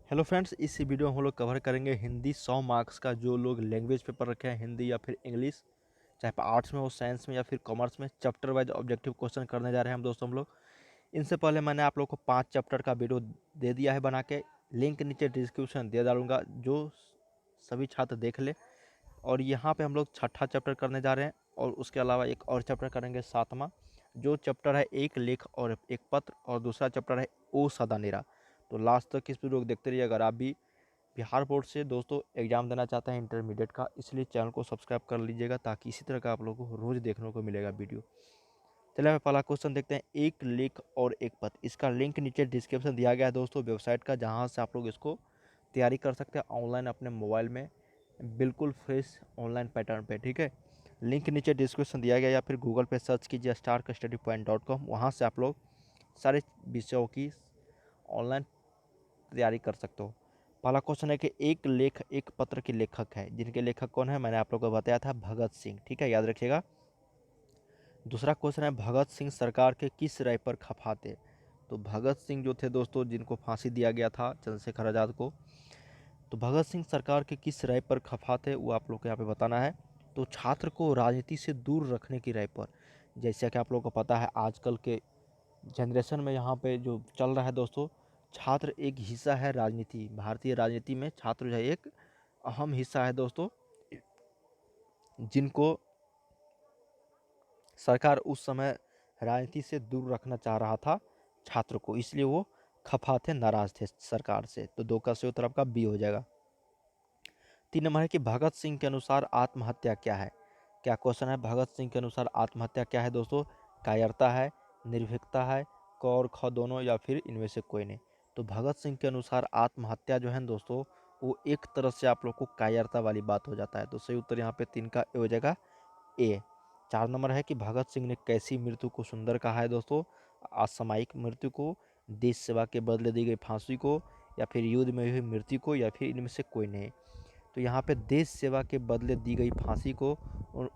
Hello friends, इस video में हम लोग कवर करेंगे हिंदी 100 मार्क्स का। जो लोग लैंग्वेज पेपर रखे हैं हिंदी या फिर इंग्लिश, चाहे आर्ट्स में हो, साइंस में या फिर कॉमर्स में, चैप्टर वाइज ऑब्जेक्टिव क्वेश्चन करने जा रहे हैं हम लोग। इनसे पहले मैंने आप लोग को 5 चैप्टर का वीडियो दे दिया है बना के। लिंक नीचे डिस्क्रिप्शन दे डालूंगा, जो सभी छात्र देख ले। और यहाँ पे हम लोग छठा चैप्टर करने जा रहे हैं और उसके अलावा एक और चैप्टर करेंगे, सातवां। जो चैप्टर है एक लेख और एक पत्र, और दूसरा चैप्टर है ओ सदा नेरा। तो लास्ट तक इस वीडियो को देखते रहिए। अगर आप भी बिहार बोर्ड से दोस्तों एग्जाम देना चाहते हैं इंटरमीडिएट का, इसलिए चैनल को सब्सक्राइब कर लीजिएगा, ताकि इसी तरह का आप लोगों को रोज देखने को मिलेगा वीडियो। चलिए पहला क्वेश्चन देखते हैं, एक लेख और एक पत्र। इसका लिंक नीचे डिस्क्रिप्शन दिया गया है दोस्तों, वेबसाइट का, जहां से आप लोग इसको तैयारी कर सकते हैं ऑनलाइन अपने मोबाइल में, बिल्कुल फ्रेश ऑनलाइन पैटर्न पे। ठीक है, लिंक नीचे डिस्क्रिप्शन दिया गया, या फिर गूगल पे सर्च कीजिए starkstudypoint.com। वहाँ से आप लोग सारे विषयों की ऑनलाइन तैयारी कर सकते हो। पहला क्वेश्चन है कि एक लेख एक पत्र के लेखक है, जिनके लेखक कौन है, मैंने आप लोगों को बताया था, भगत सिंह। ठीक है, याद रखिएगा। दूसरा क्वेश्चन है, भगत सिंह सरकार के किस राय पर खफा थे। तो भगत सिंह जो थे दोस्तों, जिनको फांसी दिया गया था चंद्रशेखर आज़ाद को, तो भगत सिंह सरकार के किस राय पर खफा थे वो आप लोग को यहाँ पे बताना है। तो छात्र को राजनीति से दूर रखने की राय पर। जैसा कि आप लोगों को पता है, आजकल के जनरेशन में यहाँ पे जो चल रहा है दोस्तों, छात्र एक हिस्सा है राजनीति। भारतीय राजनीति में छात्र जो है एक अहम हिस्सा है दोस्तों, जिनको सरकार उस समय राजनीति से दूर रखना चाह रहा था छात्र को, इसलिए वो खफा थे, नाराज थे सरकार से। तो दो का सही उत्तर आपका बी हो जाएगा। 3 नंबर है कि भगत सिंह के अनुसार आत्महत्या क्या है। क्या क्वेश्चन है, भगत सिंह के अनुसार आत्महत्या क्या है दोस्तों। कायरता है, निर्भीकता है, क और ख दोनों, या फिर इनमें से कोई नहीं। तो भगत सिंह के अनुसार आत्महत्या जो है ना दोस्तों, वो एक तरह से आप लोग को कायरता वाली बात हो जाता है। तो सही उत्तर यहाँ पे 3 का ए हो जाएगा, ए। 4 नंबर है कि भगत सिंह ने कैसी मृत्यु को सुंदर कहा है दोस्तों। असामयिक मृत्यु को, देश सेवा के बदले दी गई फांसी को, या फिर युद्ध में हुई मृत्यु को, या फिर इनमें से कोई नहीं। तो यहाँ पे देश सेवा के बदले दी गई फांसी को और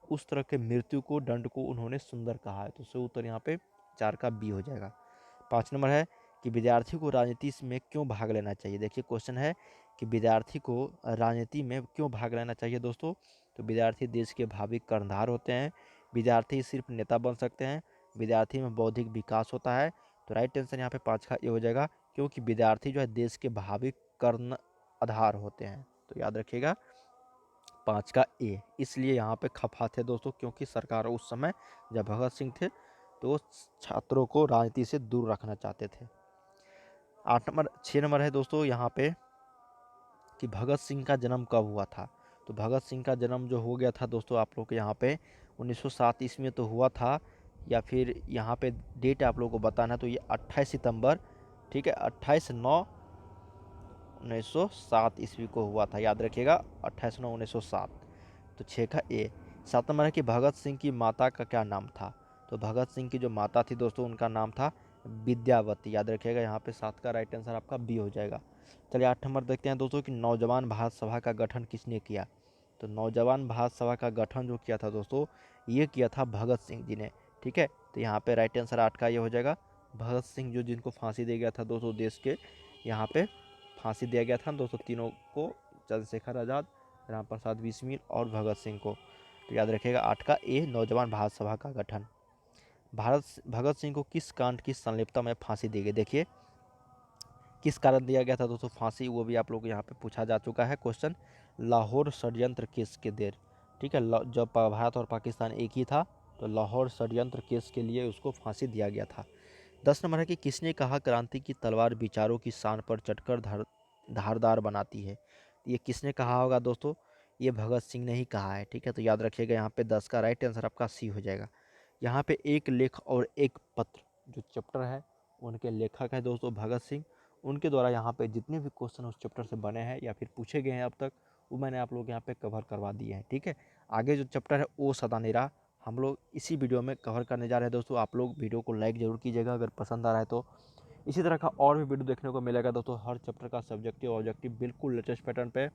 उस तरह के मृत्यु को, दंड को उन्होंने सुंदर कहा है। तो सही उत्तर यहाँ पे 4 का बी हो जाएगा। 5 नंबर है कि विद्यार्थी को राजनीति में क्यों भाग लेना चाहिए। देखिए क्वेश्चन है कि विद्यार्थी को राजनीति में क्यों भाग लेना चाहिए दोस्तों। तो विद्यार्थी देश के भावी कर्णधार होते हैं, विद्यार्थी सिर्फ नेता बन सकते हैं, विद्यार्थी में बौद्धिक विकास होता है। तो राइट आंसर यहाँ पे 5 का ये हो जाएगा, क्योंकि विद्यार्थी जो है देश के भावी कर्ण आधार होते हैं। तो याद रखिएगा 5 का ए। इसलिए यहाँ पे खफा थे दोस्तों, क्योंकि सरकार उस समय जब भगत सिंह थे तो वो छात्रों को राजनीति से दूर रखना चाहते थे। 6 नंबर है दोस्तों यहाँ पे कि भगत सिंह का जन्म कब हुआ था। तो भगत सिंह का जन्म जो हो गया था दोस्तों, आप लोग के यहाँ पे 1907 ईस्वी में तो हुआ था, या फिर यहाँ पे डेट आप लोगों को बताना है। तो ये 28 सितंबर, ठीक है, 28/9/1907 ईस्वी को हुआ था। याद रखिएगा 28/9/1907। तो 6 का ए। 7 नंबर है कि भगत सिंह की माता का क्या नाम था। तो भगत सिंह की जो माता थी दोस्तों, उनका नाम था विद्यावती। याद रखिएगा यहाँ पे 7 का राइट आंसर आपका बी हो जाएगा। चलिए 8 नंबर देखते हैं दोस्तों कि नौजवान भारत सभा का गठन किसने किया। तो नौजवान भारत सभा का गठन जो किया था दोस्तों, ये किया था भगत सिंह जी ने। ठीक है, तो यहाँ पे राइट आंसर 8 का ये हो जाएगा। भगत सिंह जो, जिनको फांसी दिया गया था दोस्तों, देश के यहाँ पे फांसी दिया गया था दोस्तों तीनों को, चंद्रशेखर आज़ाद, राम प्रसाद बिस्मिल और भगत सिंह को। तो याद रखिएगा 8 का ए, नौजवान भारत सभा का गठन। भगत सिंह को किस कांड की संलिप्तता में फांसी दी गई। देखिए किस कारण दिया गया था दोस्तों फांसी, वो भी आप लोग को यहाँ पे पूछा जा चुका है क्वेश्चन। लाहौर षड्यंत्र केस के देर। ठीक है, जब भारत और पाकिस्तान एक ही था, तो लाहौर षड्यंत्र केस के लिए उसको फांसी दिया गया था। 10 नंबर है कि किसने कहा क्रांति की तलवार विचारों की शान पर चढ़कर धारदार बनाती है। ये किसने कहा होगा दोस्तों, ये भगत सिंह ने ही कहा है। ठीक है, तो याद रखिएगा यहाँ पे 10 का राइट आंसर आपका सी हो जाएगा। यहाँ पे एक लेख और एक पत्र जो चैप्टर है, उनके लेखक है दोस्तों भगत सिंह। उनके द्वारा यहाँ पे जितने भी क्वेश्चन उस चैप्टर से बने हैं या फिर पूछे गए हैं अब तक, वो मैंने आप लोग यहाँ पे कवर करवा दिए हैं। ठीक है, आगे जो चैप्टर है ओ सदा नेरा, हम लोग इसी वीडियो में कवर करने जा रहे हैं दोस्तों। आप लोग वीडियो को लाइक जरूर कीजिएगा अगर पसंद आ रहा है तो। इसी तरह का और भी वीडियो देखने को मिलेगा दोस्तों, हर चैप्टर का सब्जेक्टिव ऑब्जेक्टिव बिल्कुल लेटेस्ट पैटर्न पे,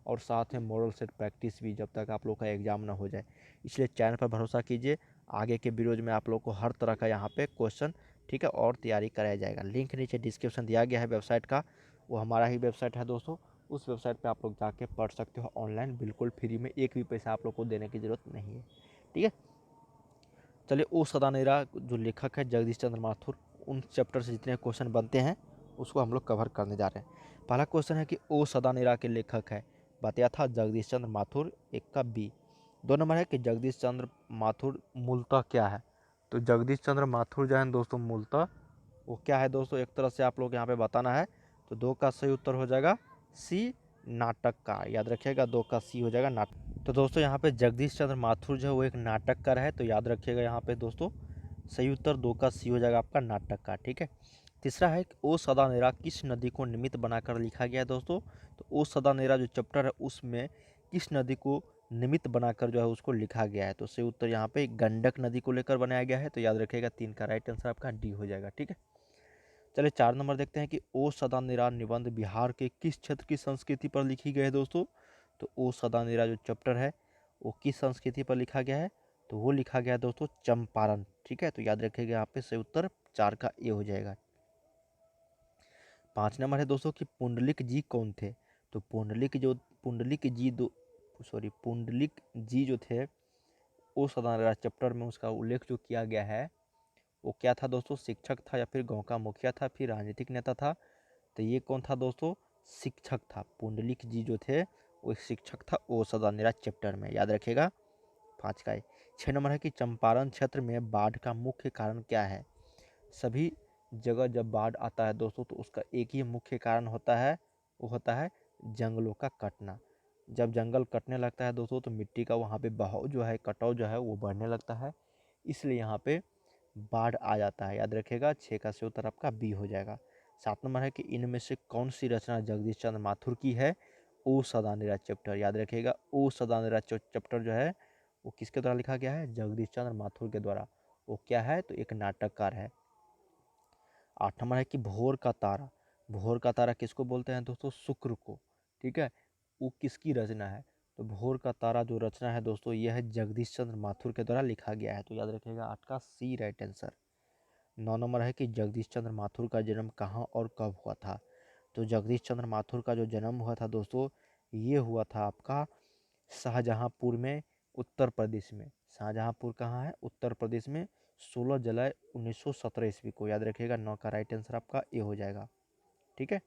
और साथ में मॉडल सेट प्रैक्टिस भी, जब तक आप लोग का एग्जाम ना हो जाए। इसलिए चैनल पर भरोसा कीजिए, आगे के वीडियोज में आप लोग को हर तरह का यहाँ पे क्वेश्चन, ठीक है, और तैयारी कराया जाएगा। लिंक नीचे डिस्क्रिप्शन दिया गया है वेबसाइट का, वो हमारा ही वेबसाइट है दोस्तों। उस वेबसाइट पे आप लोग जाके पढ़ सकते हो ऑनलाइन, बिल्कुल फ्री में, एक भी पैसा आप लोग को देने की ज़रूरत नहीं है। ठीक है, चलिए ओ सदानेरा जो लेखक है जगदीश चंद्र माथुर, उन चैप्टर से जितने क्वेश्चन बनते हैं उसको हम लोग कवर करने जा रहे हैं। पहला क्वेश्चन है कि ओ सदानेरा के लेखक है, बताया था जगदीश चंद्र माथुर, एक का बी। 2 नंबर है कि जगदीश चंद्र माथुर मूलतः क्या है। तो जगदीश चंद्र माथुर जो है दोस्तों मूलतः वो क्या है दोस्तों, एक तरह से आप लोग यहाँ पे बताना है। तो 2 का सही उत्तर हो जाएगा सी, नाटककार। याद रखिएगा 2 का सी हो जाएगा नाटक। तो दोस्तों यहाँ पे जगदीश चंद्र माथुर जो है वो एक नाटककार है, तो याद रखिएगा यहाँ पे दोस्तों सही उत्तर 2 का सी हो जाएगा आपका, नाटककार। ठीक है, तीसरा है कि ओ सदानेरा किस नदी को निमित्त बनाकर लिखा गया है दोस्तों। तो ओ सदानेरा जो चैप्टर है उसमें किस नदी को निमित्त बनाकर जो है उसको लिखा गया है। तो सही उत्तर यहाँ पे गंडक नदी को लेकर बनाया गया है। तो याद रखिएगा 3 का राइट आंसर आपका डी हो जाएगा। ठीक है, चलिए 4 नंबर देखते हैं कि ओ सदानेरा निबंध बिहार के किस क्षेत्र की संस्कृति पर लिखी गई है दोस्तों। तो ओ सदानेरा जो चैप्टर है वो किस संस्कृति पर लिखा गया है, तो वो लिखा गया है दोस्तों चंपारण। ठीक है, तो याद रखिएगा यहाँ पे सही उत्तर 4 का ए हो जाएगा। 5 नंबर है दोस्तों कि पुंडलिक जी कौन थे। तो पुंडलिक जी जो थे ओ सदानेरा चैप्टर में उसका उल्लेख जो किया गया है वो क्या था दोस्तों, शिक्षक था या फिर गांव का मुखिया था, फिर राजनीतिक नेता था। तो ये कौन था दोस्तों, शिक्षक था। पुंडलिक जी जो थे वो एक शिक्षक था ओ सदानेरा चैप्टर में, याद रखिएगा 5 का। 6 नंबर है कि चंपारण क्षेत्र में बाढ़ का मुख्य कारण क्या है। सभी जगह जब बाढ़ आता है दोस्तों तो उसका एक ही मुख्य कारण होता है, वो होता है जंगलों का कटना। जब जंगल कटने लगता है दोस्तों तो मिट्टी का वहाँ पे बहाव जो है, कटाव जो है वो बढ़ने लगता है, इसलिए यहाँ पे बाढ़ आ जाता है। याद रखिएगा 6 का सही उत्तर आपका बी हो जाएगा। 7 नंबर है कि इनमें से कौन सी रचना जगदीश चंद्र माथुर की है। ओ सदानेरा चैप्टर, याद रखिएगा ओ सदानेरा चैप्टर जो है वो किसके द्वारा लिखा गया है, जगदीश चंद्र माथुर के द्वारा। वो क्या है, तो एक नाटककार है। 8 नंबर है कि भोर का तारा, भोर का तारा किसको बोलते हैं दोस्तों, शुक्र को। ठीक है, वो किसकी रचना है। तो भोर का तारा जो रचना है दोस्तों यह है जगदीश चंद्र माथुर के द्वारा लिखा गया है। तो याद रखिएगा 8 का सी राइट आंसर। 9 नंबर है कि जगदीश चंद्र माथुर का जन्म कहाँ और कब हुआ था। तो जगदीश चंद्र माथुर का जो जन्म हुआ था दोस्तों ये हुआ था आपका शाहजहाँपुर में, उत्तर प्रदेश में। शाहजहाँपुर कहाँ है, उत्तर प्रदेश में, 16 जुलाई 1917 ईस्वी को। याद रखिएगा 9 का राइट आंसर आपका ए हो जाएगा। ठीक है,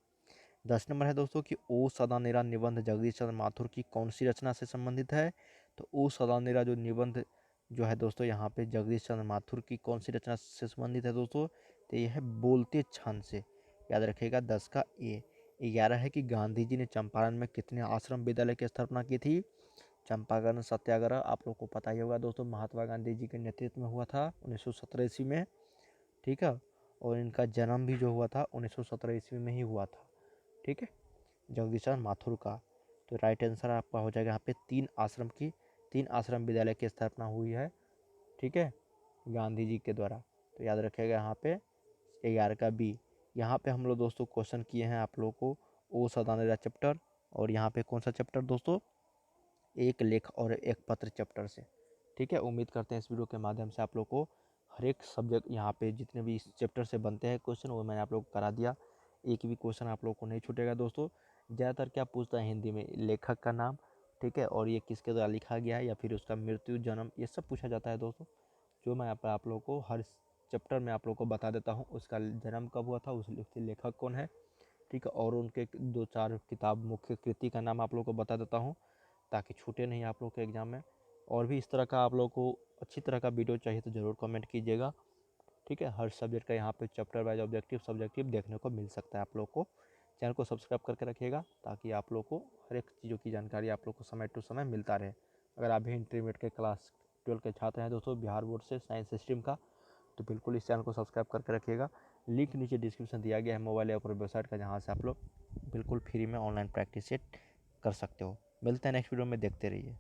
10 नंबर है दोस्तों कि ओ सदानेरा निबंध जगदीश चंद्र माथुर की कौन सी रचना से संबंधित है। तो ओ सदानेरा जो निबंध जो है दोस्तों यहाँ पे जगदीश चंद्र माथुर की कौन सी रचना से संबंधित है दोस्तों, तो यह है बोलते क्षण से। याद रखिएगा 10 का ए। 11 है कि गांधी जी ने चंपारण में कितने आश्रम विद्यालय की स्थापना की थी। चंपारण सत्याग्रह आप लोग को पता ही होगा दोस्तों, महात्मा गांधी जी के नेतृत्व में हुआ था 1917 ईस्वी में। ठीक है, और इनका जन्म भी जो हुआ था 1917 ईस्वी में ही हुआ था। ठीक है, जगदीश चंद्र माथुर का। तो राइट आंसर आपका हो जाएगा यहाँ पे 3 आश्रम विद्यालय की स्थापना हुई है। ठीक है, गांधी जी के द्वारा। तो याद रखिएगा यहाँ पे 11 का बी। यहाँ पे हम लोग दोस्तों क्वेश्चन किए हैं आप लोगों को ओ सदानेरा चैप्टर, और यहाँ पे कौन सा चैप्टर दोस्तों, एक लेख और एक पत्र चैप्टर से। ठीक है, उम्मीद करते हैं इस वीडियो के माध्यम से आप लोग को हर एक सब्जेक्ट यहाँ पे जितने भी इस चैप्टर से बनते हैं क्वेश्चन वो मैंने आप लोग को करा दिया। एक भी क्वेश्चन आप लोग को नहीं छूटेगा दोस्तों। ज़्यादातर क्या पूछता है हिंदी में, लेखक का नाम, ठीक है, और ये किसके द्वारा लिखा गया है या फिर उसका मृत्यु, जन्म, ये सब पूछा जाता है दोस्तों। जो मैं आप लोग को हर चैप्टर में आप लोग को बता देता हूँ, उसका जन्म कब हुआ था, उसके लेखक कौन है। ठीक है, और उनके 2-4 किताब मुख्य कृति का नाम आप लोग को बता देता हूँ ताकि छूटे नहीं आप लोग के एग्ज़ाम में। और भी इस तरह का आप लोग को अच्छी तरह का वीडियो चाहिए तो ज़रूर कमेंट कीजिएगा। ठीक है, हर सब्जेक्ट का यहाँ पे चैप्टर वाइज ऑब्जेक्टिव सब्जेक्टिव देखने को मिल सकता है आप लोग को। चैनल को सब्सक्राइब करके रखिएगा ताकि आप लोग को हर एक चीज़ों की जानकारी आप लोग को समय टू समय मिलता रहे। अगर आप भी इंटरमीडिएट के क्लास 12 के छात्र हैं दोस्तों बिहार बोर्ड से साइंस स्ट्रीम का, तो बिल्कुल इस चैनल को सब्सक्राइब करके रखिएगा। लिंक नीचे डिस्क्रिप्शन दिया गया है मोबाइल ऐप और वेबसाइट का, जहाँ से आप लोग बिल्कुल फ्री में ऑनलाइन प्रैक्टिस सेट कर सकते हो। मिलते हैं नेक्स्ट वीडियो में, देखते रहिए।